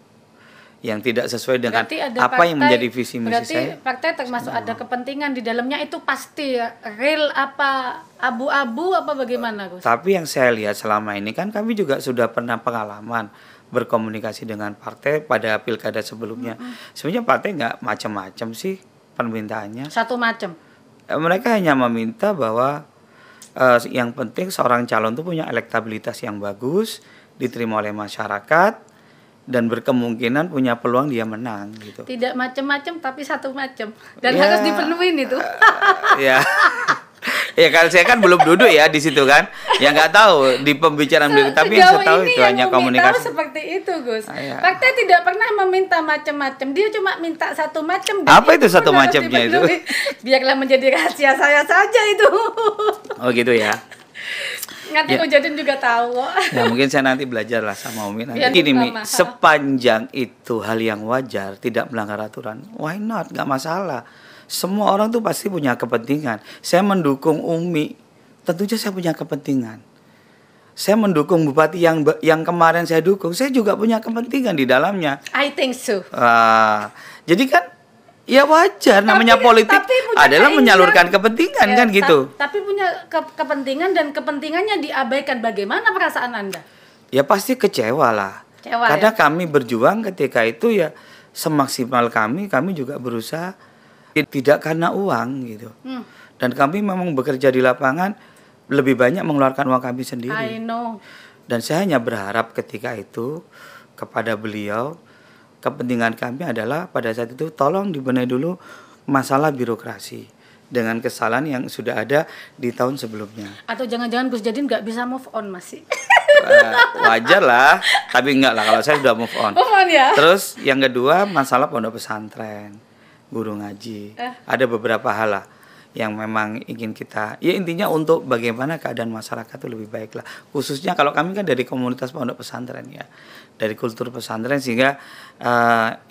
Yang tidak sesuai dengan apa yang menjadi visi misi saya. Berarti partai termasuk ada kepentingan di dalamnya itu pasti ya. Real apa abu-abu apa bagaimana, Gus? Tapi yang saya lihat selama ini kan kami juga sudah pernah pengalaman berkomunikasi dengan partai pada pilkada sebelumnya. Sebenarnya partai nggak macam-macam sih permintaannya. Satu macam. Mereka hanya meminta bahwa yang penting seorang calon itu punya elektabilitas yang bagus, diterima oleh masyarakat, dan berkemungkinan punya peluang dia menang gitu. Tidak macam-macam tapi satu macam dan harus dipenuhin itu. Ya. Ya kalau saya kan belum duduk ya di situ kan. Ya nggak tahu di pembicaraan beliau, tapi yang saya tahu itu hanya komunikasi. Tahu seperti itu, Gus. Ya. Partai tidak pernah meminta macam-macam. Dia cuma minta satu macam. Apa itu satu macamnya itu? Biarlah menjadi rahasia saya saja itu. Oh gitu ya. Nanti Gus Jadin juga tahu kok. Ya mungkin saya nanti belajar lah sama Umi nanti. Ya, Gini Mi, sepanjang itu hal yang wajar, tidak melanggar aturan, why not? Nggak masalah. Semua orang tuh pasti punya kepentingan. Saya mendukung Umi, tentunya saya punya kepentingan. Saya mendukung bupati yang kemarin saya dukung, saya juga punya kepentingan di dalamnya. I think so. Jadi kan ya wajar, namanya politik adalah menyalurkan kepentingan ya, kan gitu. Tapi punya kepentingan dan kepentingannya diabaikan. Bagaimana perasaan Anda? Ya pasti kecewa lah. Karena kami berjuang ketika itu ya semaksimal kami juga berusaha tidak karena uang gitu. Dan kami memang bekerja di lapangan lebih banyak mengeluarkan uang kami sendiri. I know. Dan saya hanya berharap ketika itu kepada beliau, kepentingan kami adalah pada saat itu tolong dibenahi dulu masalah birokrasi dengan kesalahan yang sudah ada di tahun sebelumnya. Atau jangan-jangan Gus Jadin nggak bisa move on masih? Wajar lah, tapi enggak lah kalau saya sudah move on. Move on ya. Terus yang kedua masalah pondok pesantren, guru ngaji. Ada beberapa hal lah yang memang ingin kita, ya intinya untuk bagaimana keadaan masyarakat itu lebih baik lah. Khususnya kalau kami kan dari komunitas pondok pesantren ya, dari kultur pesantren, sehingga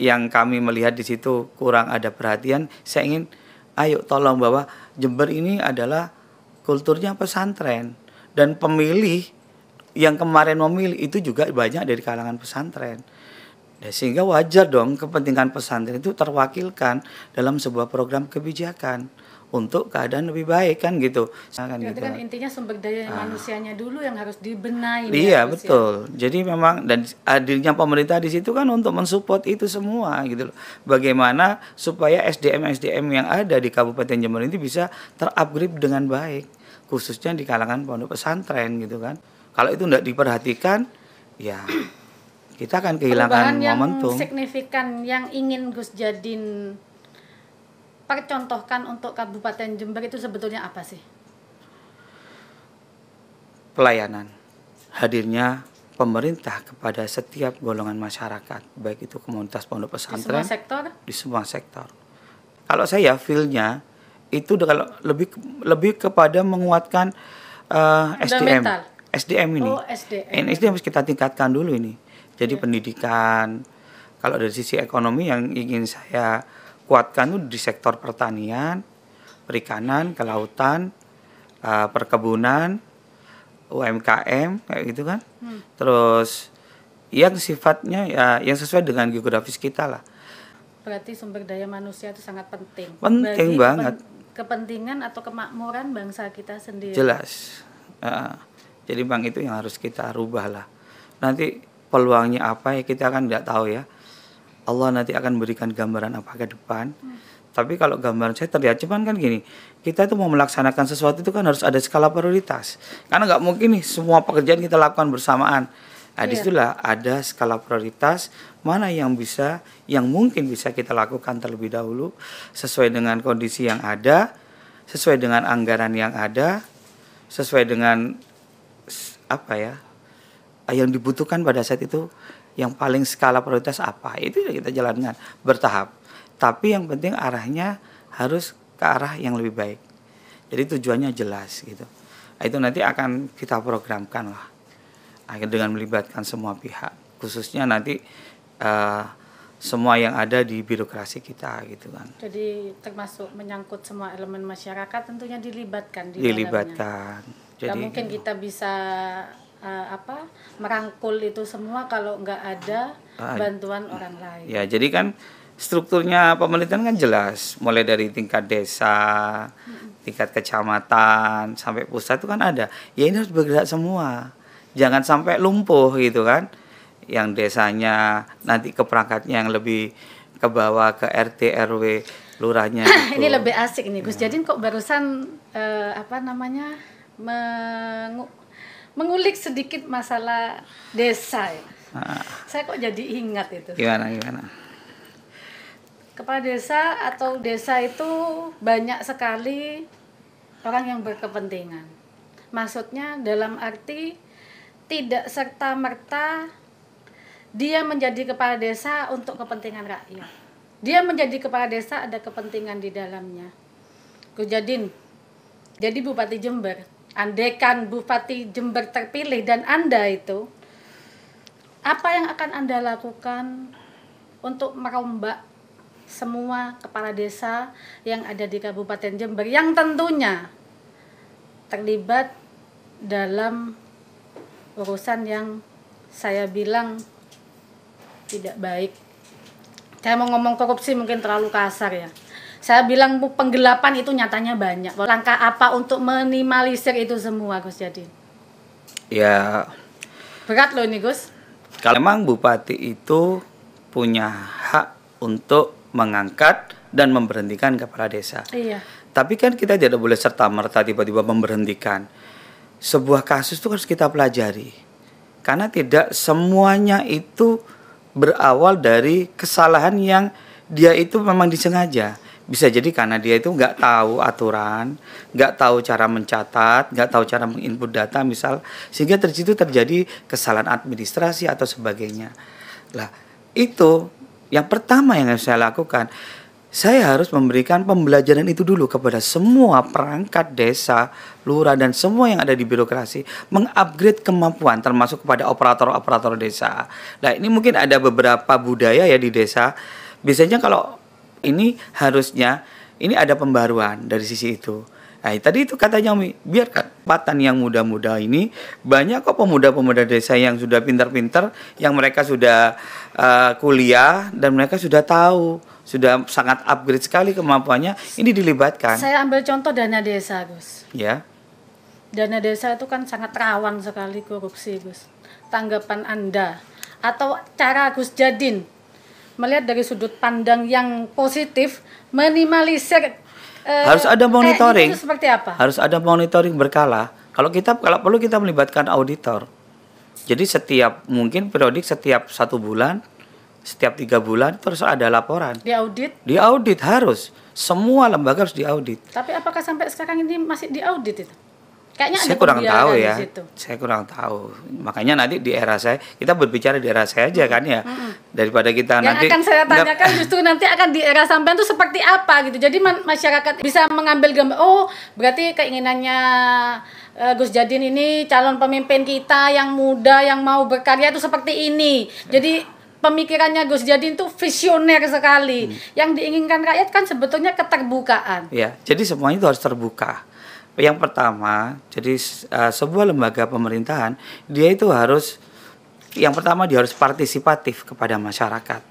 yang kami melihat di situ kurang ada perhatian. Saya ingin, ayo tolong bahwa Jember ini adalah kulturnya pesantren dan pemilih yang kemarin memilih itu juga banyak dari kalangan pesantren. Ya, sehingga wajar dong kepentingan pesantren itu terwakilkan dalam sebuah program kebijakan untuk keadaan lebih baik kan gitu. Berarti Gitu. kan intinya sumber daya manusianya dulu yang harus dibenahi. Iya Ya, Gus, ya. betul. Jadi memang dan hadirnya pemerintah di situ kan untuk mensupport itu semua gitu loh. Bagaimana supaya SDM yang ada di Kabupaten Jember ini bisa terupgrade dengan baik, khususnya di kalangan pondok pesantren gitu kan. Kalau itu tidak diperhatikan, ya kita akan kehilangan Perubahan yang momentum. signifikan yang ingin Gus Jadin percontohkan untuk Kabupaten Jember itu sebetulnya apa sih? Pelayanan, hadirnya pemerintah kepada setiap golongan masyarakat, baik itu komunitas pondok Di semua pesantren sektor? di semua sektor. Kalau saya feel-nya itu kalau lebih kepada menguatkan SDM. Fundamental. SDM ini. Oh, SDM. Ini SDM harus kita tingkatkan dulu ini. Jadi pendidikan. Kalau dari sisi ekonomi yang ingin saya kuatkan itu di sektor pertanian, perikanan, kelautan, perkebunan, UMKM kayak gitu kan. Terus yang sifatnya ya yang sesuai dengan geografis kita lah. Berarti sumber daya manusia itu sangat penting. Penting Bagi banget. Kepentingan atau kemakmuran bangsa kita sendiri. Jelas. Jadi Bang itu yang harus kita rubah lah. Nanti peluangnya apa ya kita kan nggak tahu ya. Allah nanti akan berikan gambaran apa ke depan. Tapi kalau gambaran saya terlihat cuman kan gini, kita itu mau melaksanakan sesuatu itu kan harus ada skala prioritas. Karena nggak mungkin nih semua pekerjaan kita lakukan bersamaan. Nah, disitulah ada skala prioritas mana yang mungkin bisa kita lakukan terlebih dahulu sesuai dengan kondisi yang ada, sesuai dengan anggaran yang ada, sesuai dengan apa ya yang dibutuhkan pada saat itu, yang paling skala prioritas apa itu kita jalankan bertahap. Tapi yang penting arahnya harus ke arah yang lebih baik. Jadi tujuannya jelas gitu. Nah, itu nanti akan kita programkan lah dengan melibatkan semua pihak, khususnya nanti semua yang ada di birokrasi kita gitu kan. Jadi termasuk menyangkut semua elemen masyarakat tentunya dilibatkan di Dilibatkan. dalamnya. Jadi Gak mungkin kita bisa merangkul itu semua kalau nggak ada bantuan orang lain. Ya, jadi kan strukturnya pemerintahan kan jelas, mulai dari tingkat desa, tingkat kecamatan sampai pusat itu kan ada. Ya ini harus bergerak semua. Jangan sampai lumpuh gitu kan. Yang desanya nanti ke perangkatnya yang lebih ke bawah ke RT RW lurahnya gitu. Ini lebih asik nih Gus. Jadi kok barusan mengulik sedikit masalah desa ya. Saya kok jadi ingat itu. Gimana? Kepala desa atau desa itu banyak sekali orang yang berkepentingan. Maksudnya dalam arti tidak serta-merta dia menjadi kepala desa untuk kepentingan rakyat. Dia menjadi kepala desa ada kepentingan di dalamnya. Gus Jadin, jadi Bupati Jember. Andaikan Bupati Jember terpilih dan Anda itu, apa yang akan Anda lakukan untuk merombak semua kepala desa yang ada di Kabupaten Jember yang tentunya terlibat dalam urusan yang saya bilang tidak baik. Saya mau ngomong korupsi mungkin terlalu kasar ya. Saya bilang penggelapan itu nyatanya banyak. Langkah apa untuk minimalisir itu semua, Gus Jadin? Ya, berat loh ini, Gus. kalau memang bupati itu punya hak untuk mengangkat dan memberhentikan kepala desa. Iya. Tapi kan kita tidak boleh serta-merta tiba-tiba memberhentikan. Sebuah kasus itu harus kita pelajari. Karena tidak semuanya itu berawal dari kesalahan yang dia itu memang disengaja. Bisa jadi karena dia itu nggak tahu aturan, nggak tahu cara mencatat, nggak tahu cara menginput data misal, sehingga situ terjadi kesalahan administrasi atau sebagainya. Lah, itu yang pertama yang harus saya lakukan. Saya harus memberikan pembelajaran itu dulu kepada semua perangkat desa, lurah, dan semua yang ada di birokrasi. Mengupgrade kemampuan termasuk kepada operator-operator desa. Nah ini mungkin ada beberapa budaya ya di desa. Biasanya kalau ini harusnya, ini ada pembaruan dari sisi itu. Nah, tadi itu katanya Umi, biarkan kesempatan yang muda-muda ini, banyak kok pemuda-pemuda desa yang sudah pintar-pintar, yang mereka sudah kuliah dan mereka sudah tahu, sudah sangat upgrade sekali kemampuannya, ini dilibatkan. Saya ambil contoh dana desa, Gus. Ya. Dana desa itu kan sangat rawan sekali korupsi, Gus. Tanggapan Anda atau cara Gus Jadin melihat dari sudut pandang yang positif, minimalisir harus ada monitoring. itu seperti apa? Harus ada monitoring berkala. Kalau perlu kita melibatkan auditor. Jadi mungkin periodik setiap 1 bulan, setiap 3 bulan terus ada laporan. Diaudit? Diaudit harus. Semua lembaga harus diaudit. Tapi apakah sampai sekarang ini masih diaudit itu? Kayaknya Saya ada kurang tahu pembiaran ya. di situ. Saya kurang tahu. Makanya nanti di era saya, kita berbicara di era saya aja kan ya. Daripada kita Yang nanti akan saya tanyakan justru nanti akan di era sampean itu seperti apa gitu. Jadi masyarakat bisa mengambil gambar, oh berarti keinginannya Gus Jadin ini calon pemimpin kita yang muda yang mau berkarya itu seperti ini. Jadi pemikirannya Gus Jadin itu visioner sekali. Yang diinginkan rakyat kan sebetulnya keterbukaan. Ya, jadi semuanya itu harus terbuka. Yang pertama, jadi sebuah lembaga pemerintahan, dia itu harus, yang pertama dia harus partisipatif kepada masyarakat.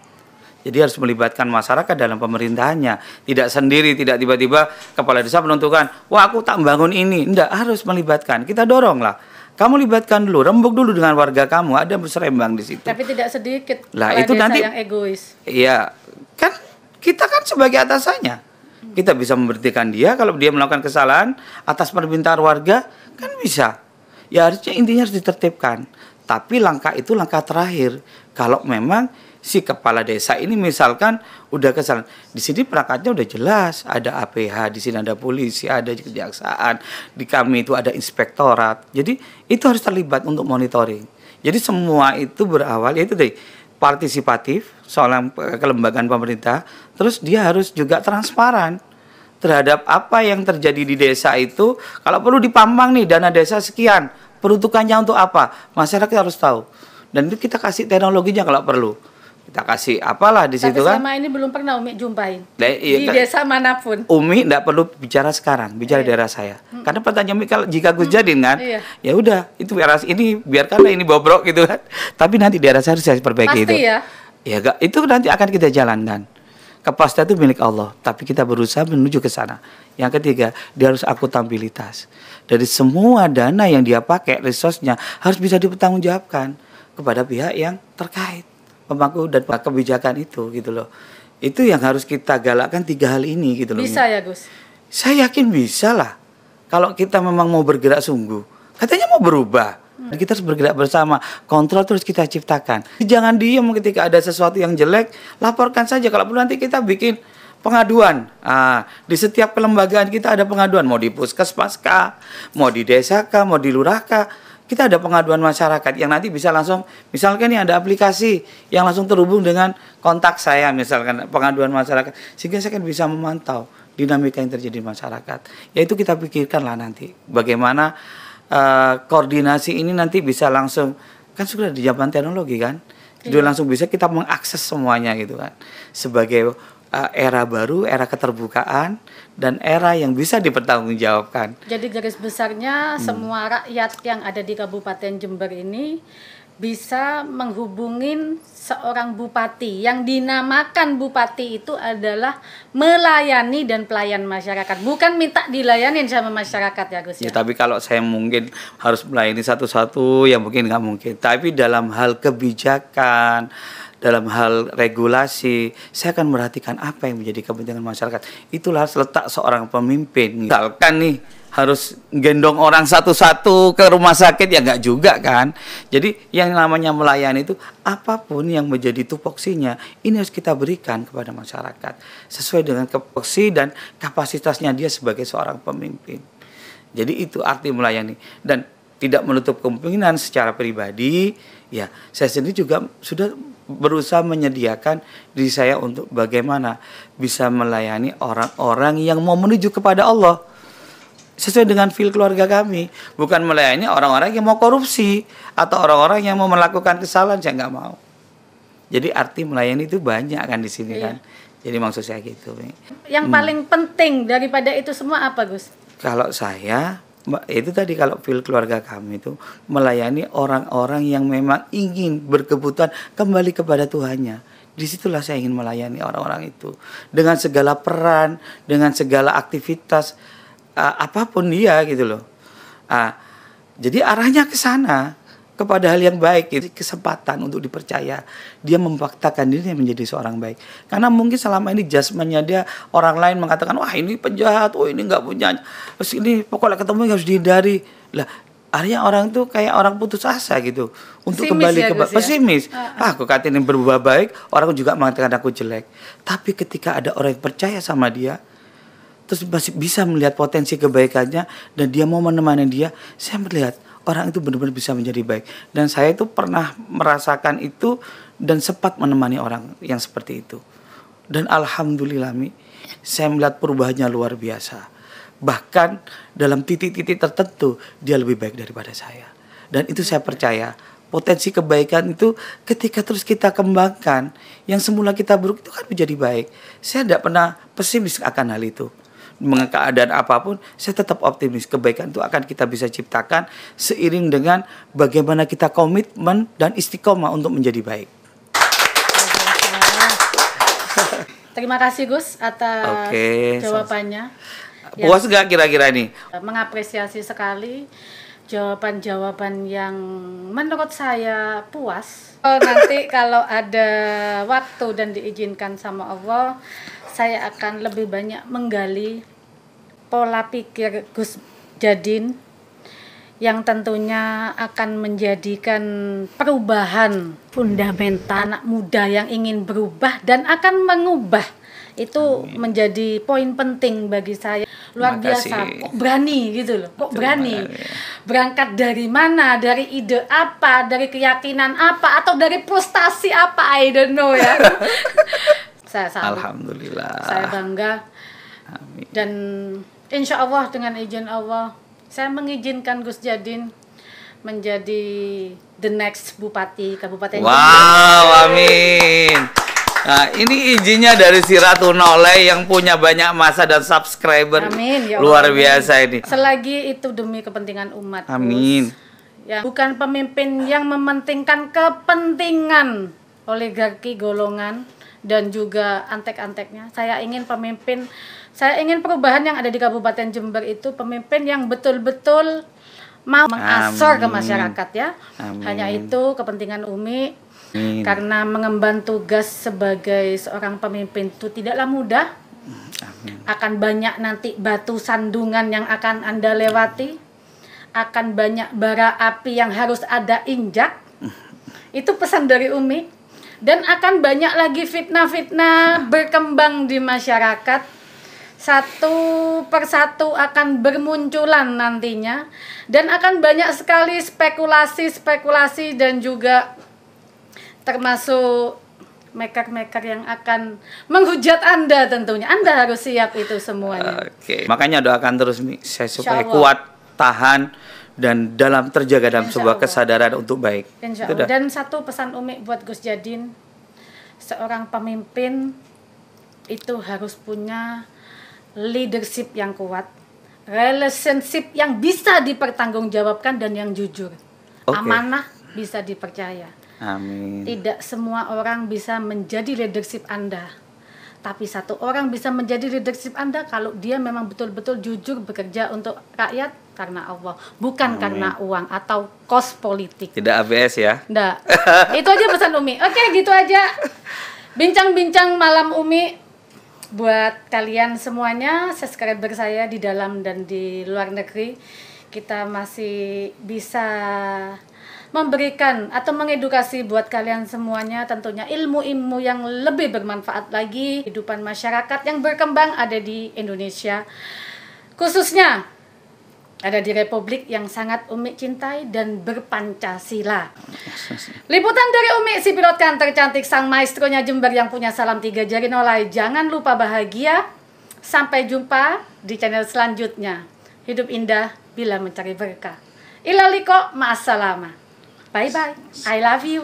Jadi harus melibatkan masyarakat dalam pemerintahannya. Tidak sendiri, tidak tiba-tiba kepala desa menentukan, wah aku tak bangun ini. Tidak, harus melibatkan. Kita dorong lah. Kamu libatkan dulu, rembuk dulu dengan warga kamu, ada berserembang di situ. Tapi tidak sedikit lah kepala itu desa nanti yang egois. Iya, kan kita kan sebagai atasannya. Kita bisa memberhentikan dia kalau dia melakukan kesalahan atas permintaan warga, kan bisa. Ya harusnya intinya harus ditertibkan. Tapi langkah itu langkah terakhir. Kalau memang si kepala desa ini misalkan udah kesalahan, di sini perangkatnya udah jelas, ada APH, di sini ada polisi, ada kejaksaan, di kami itu ada inspektorat. Jadi itu harus terlibat untuk monitoring. Jadi semua itu berawal yaitu dari partisipatif soal kelembagaan pemerintah, terus dia harus juga transparan terhadap apa yang terjadi di desa itu. Kalau perlu dipambang nih dana desa sekian, peruntukannya untuk apa, masyarakat harus tahu. Dan itu kita kasih teknologinya kalau perlu. Kita kasih apalah di situ kan. Tapi selama ini belum pernah Umi jumpain Iya, di desa manapun. Umi tidak perlu bicara sekarang, bicara daerah saya. Karena pertanyaan Umi kalau jika Gus Jadin kan, ya udah itu ini biarkanlah ini bobrok gitu kan. Tapi nanti daerah saya harus saya perbaiki. Pasti itu. ya. Ya itu nanti akan kita jalankan. Kepastian itu milik Allah, tapi kita berusaha menuju ke sana. Yang ketiga, dia harus akuntabilitas. Dari semua dana yang dia pakai, resource-nya harus bisa dipertanggungjawabkan kepada pihak yang terkait, pemangku dan kebijakan itu gitu loh. Itu yang harus kita galakkan 3 hal ini gitu loh. Bisa ya Gus? Saya yakin bisa lah. Kalau kita memang mau bergerak sungguh. Katanya mau berubah. Kita harus bergerak bersama. Kontrol terus kita ciptakan. Jangan diem ketika ada sesuatu yang jelek. Laporkan saja. Kalau perlu nanti kita bikin pengaduan. Di setiap kelembagaan kita ada pengaduan. Mau di puskesmas kah, mau di desa kah, mau di lurah kah. Kita ada pengaduan masyarakat yang nanti bisa langsung, misalkan nih ada aplikasi yang langsung terhubung dengan kontak saya, misalkan pengaduan masyarakat. Sehingga saya kan bisa memantau dinamika yang terjadi di masyarakat. Yaitu kita pikirkanlah nanti bagaimana koordinasi ini nanti bisa langsung, kan sudah di zaman teknologi kan, sudah langsung bisa kita mengakses semuanya gitu kan, sebagai era baru, era keterbukaan dan era yang bisa dipertanggungjawabkan. Jadi garis besarnya semua rakyat yang ada di Kabupaten Jember ini bisa menghubungin seorang bupati yang dinamakan bupati itu adalah melayani dan pelayan masyarakat, bukan minta dilayanin sama masyarakat ya Gus ya. Tapi kalau saya mungkin harus melayani satu-satu ya mungkin nggak mungkin. Tapi dalam hal kebijakan, dalam hal regulasi, saya akan memperhatikan apa yang menjadi kepentingan masyarakat. Itulah letak seorang pemimpin. Misalkan nih harus gendong orang satu-satu ke rumah sakit ya nggak juga kan. Jadi yang namanya melayani itu apapun yang menjadi tupoksinya ini harus kita berikan kepada masyarakat sesuai dengan tupoksi dan kapasitasnya dia sebagai seorang pemimpin. Jadi itu arti melayani dan tidak menutup kemungkinan secara pribadi ya saya sendiri juga sudah berusaha menyediakan diri saya untuk bagaimana bisa melayani orang-orang yang mau menuju kepada Allah sesuai dengan feel keluarga kami, bukan melayani orang-orang yang mau korupsi atau orang-orang yang mau melakukan kesalahan. Saya nggak mau. Jadi arti melayani itu banyak kan di sini kan. Jadi maksud saya gitu. Yang paling penting daripada itu semua apa Gus? Kalau saya, itu tadi kalau feel keluarga kami itu melayani orang-orang yang memang ingin berkebutuhan kembali kepada Tuhannya. Disitulah saya ingin melayani orang-orang itu dengan segala peran, dengan segala aktivitas, apapun dia gitu loh. Jadi arahnya ke sana, kepada hal yang baik, itu kesempatan untuk dipercaya. Dia memfaktakan dirinya menjadi seorang baik. Karena mungkin selama ini jasmannya dia, orang lain mengatakan, wah ini penjahat, oh ini nggak punya, terus ini pokoknya ketemu harus dihindari. Lah, akhirnya orang itu kayak orang putus asa gitu, untuk pesimis kembali ya, ke pesimis. Aku katanya berubah baik, orang juga mengatakan aku jelek. Tapi ketika ada orang yang percaya sama dia, terus masih bisa melihat potensi kebaikannya dan dia mau menemani dia, saya melihat orang itu benar-benar bisa menjadi baik. Dan saya itu pernah merasakan itu dan sempat menemani orang yang seperti itu. Dan alhamdulillah saya melihat perubahannya luar biasa. Bahkan dalam titik-titik tertentu dia lebih baik daripada saya. Dan itu saya percaya potensi kebaikan itu ketika terus kita kembangkan, yang semula kita buruk itu kan menjadi baik. Saya tidak pernah pesimis akan hal itu. Dengan keadaan apapun, saya tetap optimis kebaikan itu akan kita bisa ciptakan seiring dengan bagaimana kita komitmen dan istiqomah untuk menjadi baik. Terima kasih Gus atas jawabannya. Puas nggak kira-kira ini? Mengapresiasi sekali jawaban-jawaban yang menurut saya puas. Nanti kalau ada waktu dan diizinkan sama Allah, saya akan lebih banyak menggali pola pikir Gus Djadin yang tentunya akan menjadikan perubahan fundamental anak muda yang ingin berubah dan akan mengubah. Itu menjadi poin penting bagi saya. Luar biasa, kok berani gitu loh, kok berani. Berangkat dari mana, dari ide apa, dari keyakinan apa, atau dari frustasi apa, I don't know ya. Saya salut. Alhamdulillah. Saya bangga. Amin. Dan insya Allah dengan izin Allah, saya mengizinkan Gus Djadin menjadi the next Bupati Kabupaten Jember. Wow, amin. Nah, ini izinnya dari si Ratu Noleh yang punya banyak masa dan subscriber. Amin, ya Allah, luar biasa ini. Selagi itu demi kepentingan umat. Amin. Ya, bukan pemimpin yang mementingkan kepentingan oligarki golongan dan juga antek-anteknya. Saya ingin perubahan yang ada di Kabupaten Jember itu pemimpin yang betul-betul mau mengasor ke masyarakat ya. Amin. Hanya itu kepentingan Umi. Amin. Karena mengemban tugas sebagai seorang pemimpin itu tidaklah mudah. Amin. Akan banyak nanti batu sandungan yang akan Anda lewati. Akan banyak bara api yang harus Anda injak. Itu pesan dari Umi. Dan akan banyak lagi fitnah-fitnah berkembang di masyarakat. Satu persatu akan bermunculan nantinya. Dan akan banyak sekali spekulasi-spekulasi dan juga termasuk maker-maker yang akan menghujat Anda tentunya. Anda harus siap itu semuanya. Oke. Makanya doakan terus saya supaya kuat, tahan, dan terjaga dalam sebuah kesadaran untuk baik. Insya Allah. Dan satu pesan Umi buat Gus Djadin, seorang pemimpin itu harus punya leadership yang kuat, relationship yang bisa dipertanggungjawabkan dan yang jujur. Amanah bisa dipercaya. Amin. Tidak semua orang bisa menjadi leadership Anda. Tapi satu orang bisa menjadi leadership Anda kalau dia memang betul-betul jujur bekerja untuk rakyat karena Allah, bukan karena uang atau kos politik. Tidak ABS ya? Nggak. Itu aja pesan Umi. Oke, gitu aja. Bincang-bincang malam Umi buat kalian semuanya, subscriber saya di dalam dan di luar negeri. Kita masih bisa memberikan atau mengedukasi buat kalian semuanya tentunya ilmu-ilmu yang lebih bermanfaat lagi kehidupan masyarakat yang berkembang ada di Indonesia, khususnya ada di Republik yang sangat Umi cintai dan berpancasila. Liputan dari Umi, si pilot kan tercantik, sang maestronya Jember yang punya salam 3 jari nolai. Jangan lupa bahagia. Sampai jumpa di channel selanjutnya. Hidup indah bila mencari berkah. Ilaliko, ma'assalama. Bye-bye. I love you.